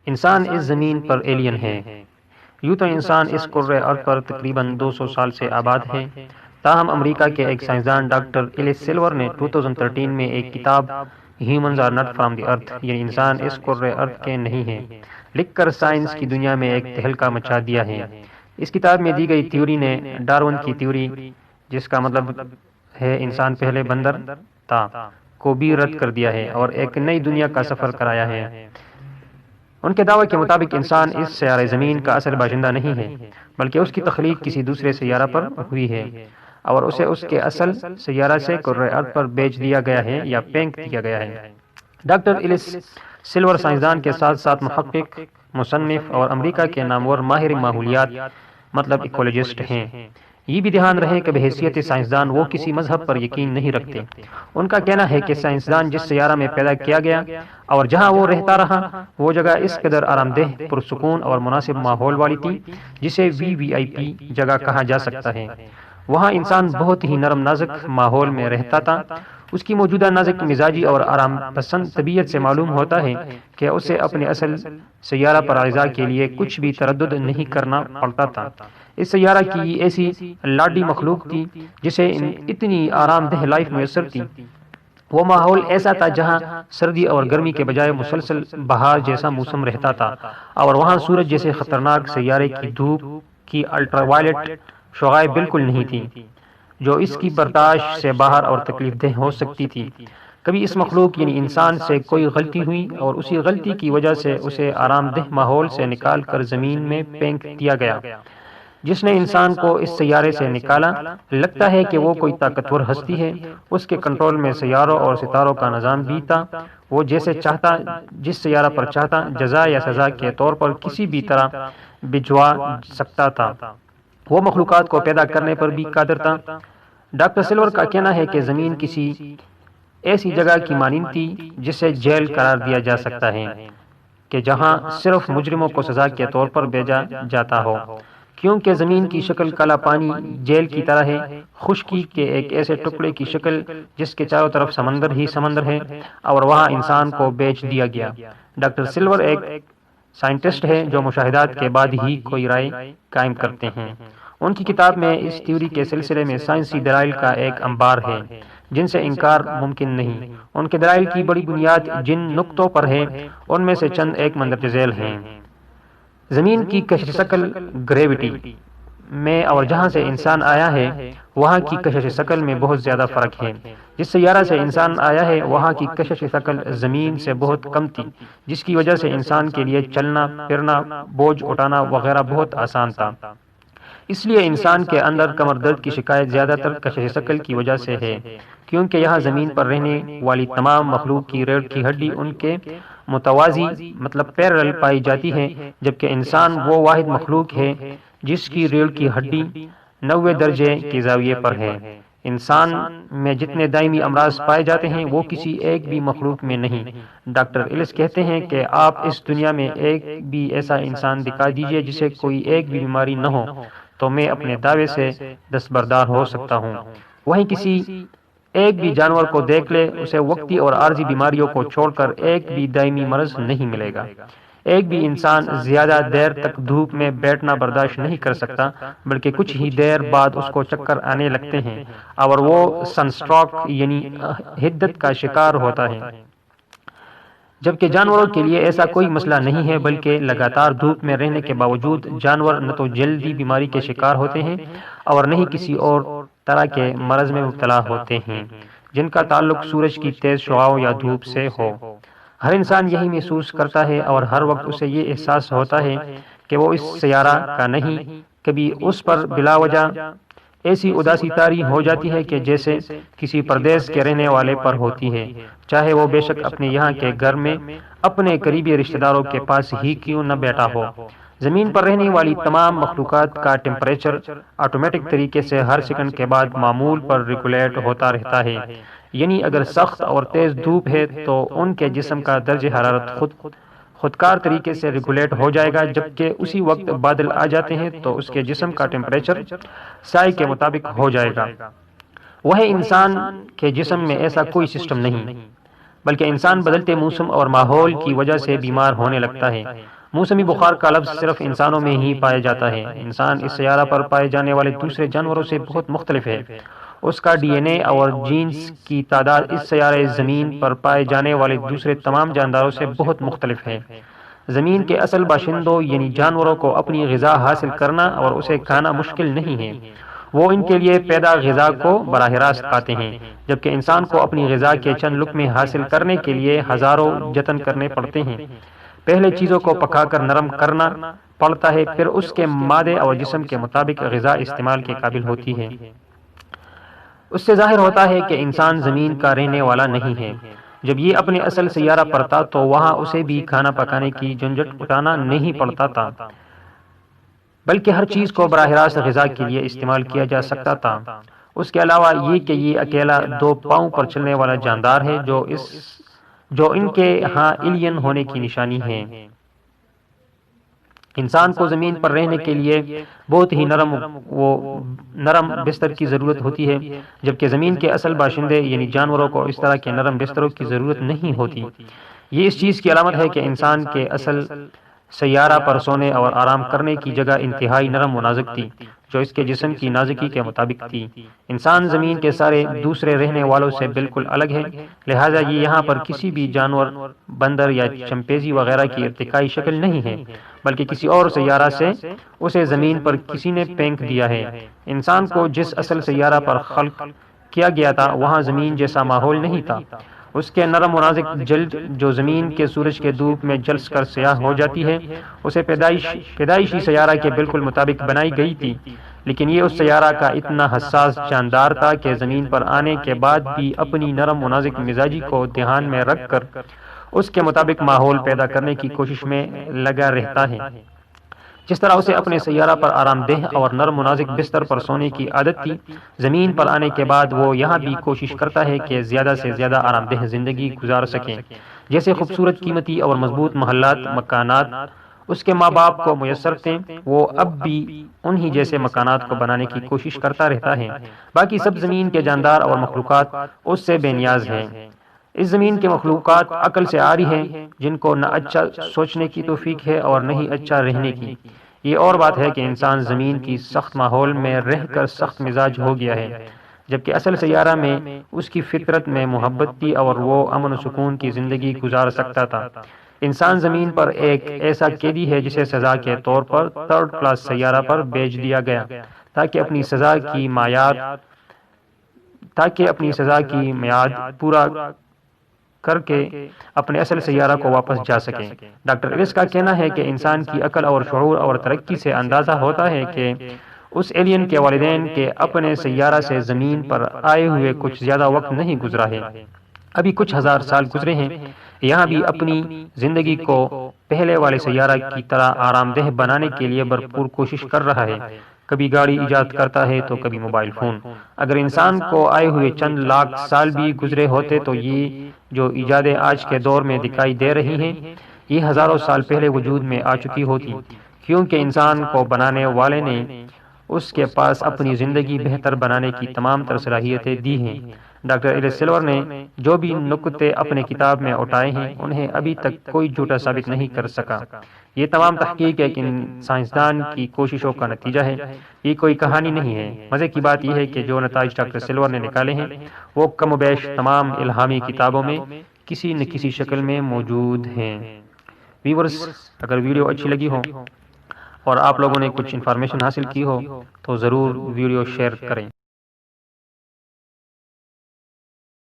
انسان اس زمین پر ایلین ہے۔ یوں تو انسان اس کرۂ ارض پر تقریباً 200 سال سے آباد ہے، تاہم امریکہ کے ایک سائنسدان ڈاکٹر ایلس سلور نے 2013 میں ایک کتاب humans are not from the earth, یعنی انسان اس کرۂ ارض کے نہیں ہیں، لکھ کر سائنس کی دنیا میں ایک تہلکہ مچا دیا ہے۔ اس کتاب میں دی گئی تھیوری نے ڈارون کی تھیوری، جس کا مطلب ہے انسان پہلے بندر تھا، کو بھی رد کر دیا ہے اور ایک نئی دنیا کا سفر کرایا ہے۔ ان کے دعوے کے مطابق انسان اس سیارہ زمین کا اصل باشندہ نہیں ہے، بلکہ اس کی تخلیق کسی دوسرے سیارہ پر ہوئی ہے اور اسے اس کے اصل سیارہ سے کرۂ ارض پر بیچ دیا گیا ہے یا پھینک دیا گیا ہے۔ ڈاکٹر ایلس سلور سائنسدان کے ساتھ ساتھ محقق، مصنف اور امریکہ کے نامور ماہر ماحولیات مطلب ایکولوجسٹ ہیں۔ یہ بھی دھیان رہے کہ بحیثیت سائنسدان وہ کسی مذہب پر یقین نہیں رکھتے۔ ان کا کہنا ہے کہ سائنسدان جس سیارہ میں پیدا کیا گیا اور جہاں وہ رہتا رہا، وہ جگہ اس قدر آرام دہ، پرسکون اور مناسب ماحول والی تھی جسے VIP جگہ کہا جا سکتا ہے۔ وہاں انسان بہت ہی نرم نازک ماحول میں رہتا تھا۔ اس کی موجودہ نازک مزاجی اور آرام پسند طبیعت سے معلوم ہوتا ہے کہ اسے اپنے اصل سیارہ پر اعزاء کے لیے کچھ بھی تردد نہیں کرنا پڑتا تھا۔ اس سیارہ کی ایسی لاڈلی مخلوق تھی جسے اتنی آرام دہ لائف میسر تھی۔ وہ ماحول ایسا تھا جہاں سردی اور گرمی کے بجائے مسلسل بہار جیسا موسم رہتا تھا، اور وہاں سورج جیسے خطرناک سیارے کی دھوپ کی الٹرا وائلٹ شعاعیں بالکل نہیں تھیں جو اس کی برداشت سے باہر اور تکلیف دہ ہو سکتی تھی۔ کبھی اس مخلوق یعنی انسان سے کوئی غلطی ہوئی اور اسی غلطی کی وجہ سے اسے آرام دہ ماحول سے نکال کر زمین میں پھینک دیا گیا۔ جس نے انسان کو اس سیارے سے نکالا، لگتا ہے کہ وہ کوئی طاقتور ہستی ہے۔ اس کے کنٹرول میں سیاروں اور ستاروں کا نظام بھی تھا۔ وہ جیسے چاہتا، جس سیارہ پر چاہتا، جزا یا سزا کے طور پر کسی بھی طرح بھجوا سکتا تھا۔ وہ مخلوقات کو پیدا کرنے پر بھی قادر تھا۔ ڈاکٹر سلور کا کہنا ہے کہ زمین کسی ایسی جگہ کی مانند تھی جسے جیل قرار دیا جا سکتا ہے کہ جہاں صرف مجرموں کو سزا کے طور پر بھیجا جاتا ہو، کیونکہ زمین کی شکل کالا پانی جیل کی طرح ہے، خشکی کے ایک ایسے ٹکڑے کی شکل جس کے چاروں طرف سمندر ہی سمندر ہے، اور وہاں انسان کو بیچ دیا گیا۔ ڈاکٹر سلور ایک سائنٹسٹ ہے جو مشاہدات کے بعد ہی کوئی رائے قائم کرتے ہیں۔ ان کی کتاب میں اس تھیوری کے سلسلے میں سائنسی دلائل کا ایک انبار ہے جن سے انکار ممکن نہیں۔ ان کے دلائل کی بڑی بنیاد جن نقطوں پر ہے، ان میں سے چند ایک مندرجہ ذیل ہیں۔ زمین کی کشش شکل گریوٹی میں اور جہاں سے انسان آیا ہے وہاں کی کشش شکل میں بہت زیادہ فرق ہے۔ جس سیارہ سے انسان آیا ہے وہاں کی کشش شکل زمین سے بہت کم تھی، جس کی وجہ سے انسان کے لیے چلنا پھرنا، بوجھ اٹھانا وغیرہ بہت آسان تھا۔ اس لیے انسان کے اندر کمر درد کی شکایت زیادہ تر کشش شکل کی وجہ سے ہے، کیونکہ یہاں زمین پر رہنے والی تمام مخلوق کی ریڑھ کی ہڈی ان کے متوازی مطلب پیرل پائی جاتی ہے، جبکہ انسان وہ واحد مخلوق ہے جس کی ریڑھ کی ہڈی 90 درجے کے زاویے پر ہے۔ انسان میں جتنے دائمی امراض پائے جاتے ہیں وہ کسی ایک بھی مخلوق میں نہیں۔ ڈاکٹر ایلس کہتے ہیں کہ آپ اس دنیا میں ایک بھی ایسا انسان دکھا دیجئے جسے کوئی ایک بھی بیماری نہ ہو تو میں اپنے دعوے سے دستبردار ہو سکتا ہوں۔ وہیں کسی ایک بھی جانور کو دیکھ لے، اسے وقتی اور عارضی بیماریوں کو چھوڑ کر ایک بھی دائمی مرض نہیں ملے گا۔ ایک بھی انسان زیادہ دیر تک دھوپ میں بیٹھنا برداشت نہیں کر سکتا، بلکہ کچھ ہی دیر بعد اس کو چکر آنے لگتے ہیں اور وہ سن سٹروک یعنی حدت کا شکار ہوتا ہے۔ جبکہ جانوروں کے لیے ایسا کوئی مسئلہ نہیں ہے، بلکہ لگاتار دھوپ میں رہنے کے باوجود جانور نہ تو جلدی بیماری کے شکار ہوتے ہیں اور نہ ہی کسی اور طرح کے مرض میں مبتلا ہوتے ہیں جن کا تعلق سورج کی تیز شعاعوں یا دھوپ سے ہو۔ ہر انسان یہی محسوس کرتا ہے اور ہر وقت اسے یہ احساس ہوتا ہے کہ وہ اس سیارہ کا نہیں۔ کبھی اس پر بلا وجہ ایسی اداسی طاری ہو جاتی ہے کہ جیسے کسی پردیس کے رہنے والے پر ہوتی ہے، چاہے وہ بے شک اپنے یہاں کے گھر میں اپنے قریبی رشتہ داروں کے پاس ہی کیوں نہ بیٹھا ہو۔ زمین پر رہنے والی تمام مخلوقات کا ٹیمپریچر آٹومیٹک طریقے سے ہر سیکنڈ کے بعد معمول پر ریگولیٹ ہوتا رہتا ہے، یعنی اگر سخت اور تیز دھوپ ہے تو ان کے جسم کا درجہ حرارت خودکار طریقے سے ریگولیٹ ہو جائے گا، جبکہ اسی وقت بادل آ جاتے ہیں تو اس کے جسم کا ٹیمپریچر سائے کے مطابق ہو جائے گا۔ وہ انسان کے جسم میں ایسا کوئی سسٹم نہیں۔ بلکہ انسان بدلتے موسم اور ماحول کی وجہ سے بیمار ہونے لگتا ہے۔ موسمی بخار کا لفظ صرف انسانوں میں ہی پایا جاتا ہے۔ انسان اس سیارہ پر پائے جانے والے دوسرے جانوروں سے بہت مختلف ہے۔ اس کا ڈی این اے اور جینز کی تعداد اس سیارہ زمین پر پائے جانے والے دوسرے تمام جانداروں سے بہت مختلف ہے۔ زمین کے اصل باشندوں یعنی جانوروں کو اپنی غذا حاصل کرنا اور اسے کھانا مشکل نہیں ہے۔ وہ ان کے لیے پیدا غذا کو براہ راست کھاتے ہیں، جبکہ انسان کو اپنی غذا کے چند لقمے حاصل کرنے کے لیے ہزاروں جتن کرنے پڑتے ہیں۔ پہلے چیزوں کو پکا کر نرم کرنا پڑتا ہے، پھر اس کے مادے اور جسم کے مطابق غذا استعمال کے قابل ہوتی ہے۔ اس سے ظاہر ہوتا ہے کہ انسان زمین کا رہنے والا نہیں ہے۔ جب یہ اپنے اصل سیارہ پر تھا تو وہاں اسے بھی کھانا پکانے کی جھنجھٹ اٹھانا نہیں پڑتا تھا، بلکہ ہر چیز کو براہ راست غذا کے لیے استعمال کیا جا سکتا تھا۔ اس کے علاوہ یہ کہ یہ اکیلا 2 پاؤں پر چلنے والا جاندار ہے، جو ان کے ہاں ایلین ہونے کی نشانی ہے۔ انسان کو زمین پر رہنے کے لیے بہت ہی نرم بستر کی ضرورت ہوتی ہے، جبکہ زمین کے اصل باشندے یعنی جانوروں کو اس طرح کے نرم بستروں کی ضرورت نہیں ہوتی۔ یہ اس چیز کی علامت ہے کہ انسان کے اصل سیارہ پر سونے اور آرام کرنے کی جگہ انتہائی نرم و نازک تھی، جو اس کے جسم کی نازکی کے مطابق تھی۔ انسان زمین کے سارے دوسرے رہنے والوں سے بالکل الگ ہے، لہٰذا یہ یہاں پر کسی بھی جانور، بندر یا چمپینزی وغیرہ کی ارتقائی شکل نہیں ہے، بلکہ کسی اور سیارہ سے اسے زمین پر کسی نے پھینک دیا ہے۔ انسان کو جس اصل سیارہ پر خلق کیا گیا تھا وہاں زمین جیسا ماحول نہیں تھا۔ اس کے نرم و نازک جلد جو زمین کے سورج کے دھوپ میں جل کر سیاہ ہو جاتی ہے، اسے پیدائشی سیارہ کے بالکل مطابق بنائی گئی تھی، لیکن یہ اس سیارہ کا اتنا حساس جاندار تھا کہ زمین پر آنے کے بعد بھی اپنی نرم و نازک مزاجی کو دھیان میں رکھ کر اس کے مطابق ماحول پیدا کرنے کی کوشش میں لگا رہتا ہے۔ جس طرح اسے اپنے سیارہ پر آرام دہ اور نرم و نازک بستر پر سونے کی عادت تھی، زمین پر آنے کے بعد وہ یہاں بھی کوشش کرتا ہے کہ زیادہ سے زیادہ آرام دہ زندگی گزار سکیں۔ جیسے خوبصورت، قیمتی اور مضبوط محلات، مکانات اس کے ماں باپ کو میسر تھے، وہ اب بھی انہی جیسے مکانات کو بنانے کی کوشش کرتا رہتا ہے۔ باقی سب زمین کے جاندار اور مخلوقات اس سے بے نیاز ہیں۔ اس زمین کے مخلوقات عقل سے عاری ہیں، جن کو نہ اچھا سوچنے کی توفیق ہے اور نہ ہی اچھا رہنے کی۔ یہ اور بات ہے کہ انسان زمین کی سخت ماحول میں رہ کر سخت مزاج ہو گیا ہے، جبکہ اصل سیارہ میں اس کی فطرت میں محبت تھی اور وہ امن و سکون کی زندگی گزار سکتا تھا۔ انسان زمین پر ایک ایسا قیدی ہے جسے سزا کے طور پر 3rd کلاس سیارہ پر بھیج دیا گیا تاکہ اپنی سزا کی میعاد پورا کر کے اپنے اصل سیارہ کو واپس جا سکیں۔ ڈاکٹر ایلس کا کہنا ہے کہ انسان کی عقل اور شعور اور ترقی سے اندازہ ہوتا ہے کہ اس ایلین کے والدین کے اپنے سیارہ سے زمین پر آئے ہوئے کچھ زیادہ وقت نہیں گزرا ہے، ابھی کچھ ہزار سال گزرے ہیں۔ یہاں بھی اپنی زندگی کو پہلے والے سیارہ کی طرح آرام دہ بنانے کے لیے بھرپور کوشش کر رہا ہے۔ کبھی گاڑی ایجاد کرتا ہے تو کبھی موبائل فون۔ اگر انسان کو آئے ہوئے چند لاکھ سال بھی گزرے ہوتے تو یہ جو ایجادیں آج کے دور میں دکھائی دے رہی ہیں، یہ ہزاروں سال پہلے وجود میں آ چکی ہوتی، کیونکہ انسان کو بنانے والے نے اس کے پاس اپنی زندگی بہتر بنانے کی تمام تر صلاحیتیں دی ہیں۔ ڈاکٹر ایلس سلور نے جو بھی نکتے اپنے کتاب میں اٹھائے ہیں انہیں ابھی تک کوئی جھوٹا ثابت نہیں کر سکا۔ یہ تمام تحقیق ایک سائنسدان کی کوششوں کا نتیجہ ہے، یہ کوئی کہانی نہیں ہے۔ مزے کی بات یہ ہے کہ جو نتائج ڈاکٹر سلور نے نکالے ہیں وہ کم و بیش تمام الہامی کتابوں میں کسی نہ کسی شکل میں موجود ہیں۔ ویورز، اگر ویڈیو اچھی لگی ہو اور آپ لوگوں نے کچھ انفارمیشن حاصل کی ہو تو ضرور ویڈیو شیئر کریں۔